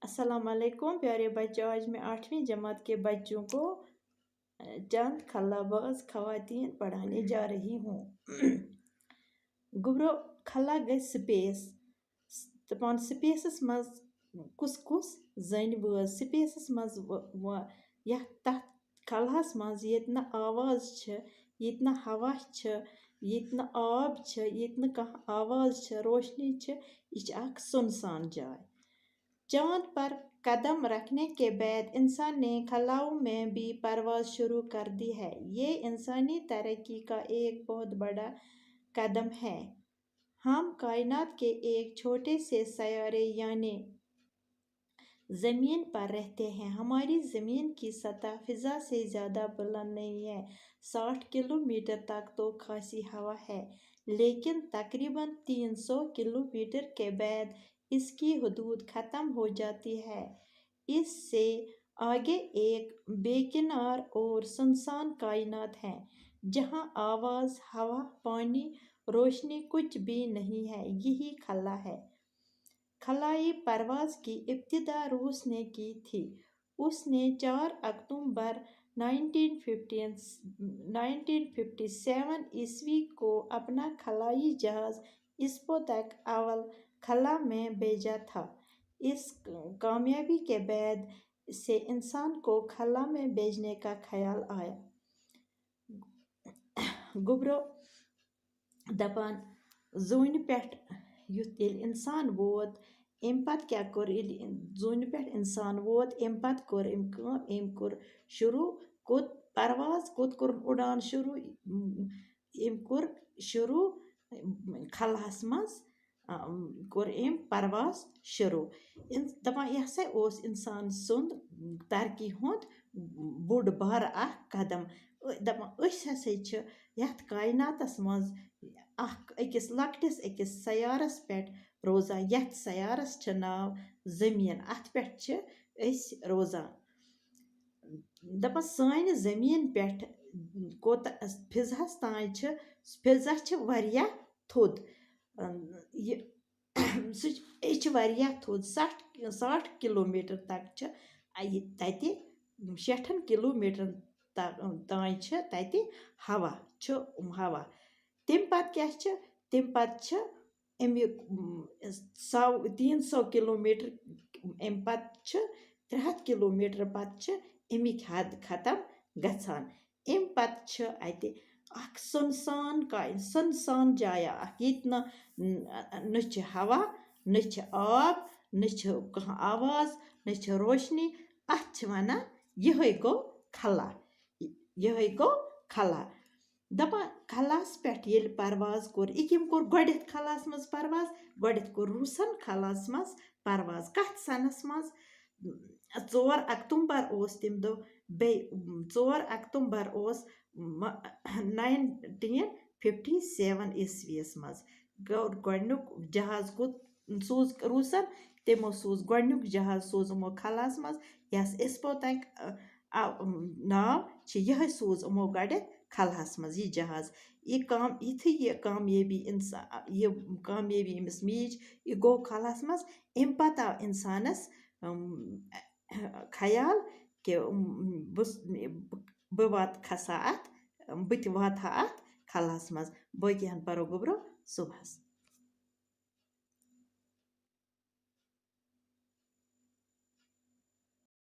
अस्सलाम वालेकुम प्यारे बच्चों। आज मैं 8वीं जमात के बच्चों को चंद खलाबाज खवातीन पढ़ाने जा रही हूँ। गुब्रो खला गई स्पेस दपान स्पेसस मज कुस कुस जन बाज स्पेसस मज तथ खलहस मज येत न आवाज छ, येत न हवा छ, येत न आब छ, येत न कह आवाज छ, रोशनी छ, यह अख सुनसान जाय। चांद पर कदम रखने के बाद इंसान ने खलाओं में भी परवाज शुरू कर दी है। ये इंसानी तरक्की का एक बहुत बड़ा कदम है। हम कायनात के एक छोटे से सैयारे यानी ज़मीन पर रहते हैं। हमारी ज़मीन की सतह फिज़ा से ज़्यादा बुलंद नहीं है, 60 किलोमीटर तक तो खासी हवा है, लेकिन तकरीबन 300 किलोमीटर के बाद इसकी हदूद ख़त्म हो जाती है। इससे आगे एक बेकिनार और सुनसान कायनात है, जहाँ आवाज़, हवा, पानी, रोशनी कुछ भी नहीं है। यही खला है। खलाई परवाज़ की इब्तिदा रूस ने की थी। उसने 4 अक्टूबर 1957 ईस्वी को अपना खलाई जहाज़ स्पुतनिक अव्वल खला में भेजा था। इस कामयाबी के बाद से इंसान को खला में भेजने का ख्याल आया। गुब्रो दपान ज़ून पेट युथ येल इंसान वोत एम पत क्या कोर ज़ून पेट इंसान वोत एम पत कोर एम कोर शुरू कुत परवाज़ कुत कोर उड़ान शुरू एम कोर शुरू खलहस मज कोर एम परवाज़ शुरू। दपान यह हसा ओस इंसान सुंद तरक्की हुंद बोड़ बार अख कदम। दपान अस हसा छ यथ कायनातस मज अकिस लकटिस अकिस सयारस पेट रोजान। यथ सयारस छ नाव ज़मीन। अथ पेट छ अस रोजान। दपान सानि ज़मीन पेट कोत फिज़ाहस तान छ फिज़ा छ वारिया थोद। यह छ वारिया थोद 60 किलोमीटर तक छ तति 60 किलोमीटर तान छ तति हवा छ हवा। तम पत क्या छ तम पत छ अमिक 300 किलोमीटर अम पत छ 300 किलोमीटर पत छ अमिक हद खत्म गछान। अम पत छ अति अख सुनसान जाया अख येत न छ हवा, न छ आब, न छ कह आवाज, न छ रोशनी। अथ छ वनान यही गो खला। यही गो खला। दपान खलास पेट येल परवाज़ कोर इकिम कोर गोडेथ खलास मज परवाज़ गोडेथ कोर रूसन खलास मज परवाज़ कथ सनस मज 4 अक्टूबर ओस तम दो बे 4 अक्टूबर ओस 1957 ईस्वीस मज गोडनुक जहाज कुत सूज रूसन। तमो सूज गोडनुक जहाज सूज उमो खलास मज यस स्पुतनिक नाव छ यह सूज उमो गोडेथ खलहस मज यह जहाज। यह कामयाबी अमिस मीज यह गो खलहस मज। अम पत आव इंसानस ख्याल कि बह वात खसा अथ बत वात अथ खलहस मज। बाकिहन परो गुब्रो सुबहस।